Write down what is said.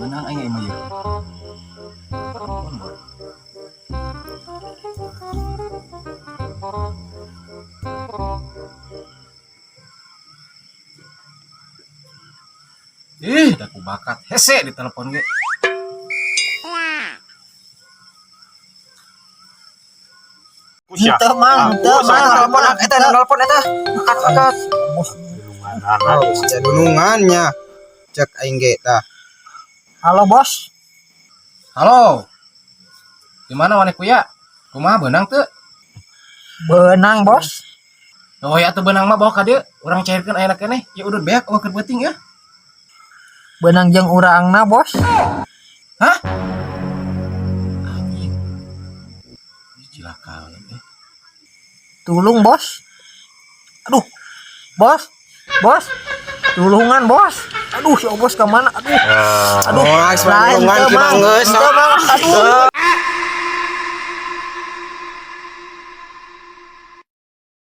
Menang aing mah ieu. Da ku bakat hese di telepon ge. Henteu mang, telepon eta. Angkat. Dunungannya. Cek aing ge tah. Halo bos. Halo. Di mana Wane Kuya? Kumaha beunang teu? Benang bos. Oh ya teu beunang mah bawa ka dieu, urang cairkeun ayeuna keneh. Ya udut beak eueuh keur beuting ya. Benang jeung urangna bos. Hah? Anjing. Cilaka we. Tulung bos. Aduh. Bos. Tulungan bos. Aduh si bos ke mana? Aduh. Tulungan ki mah geus. Aduh.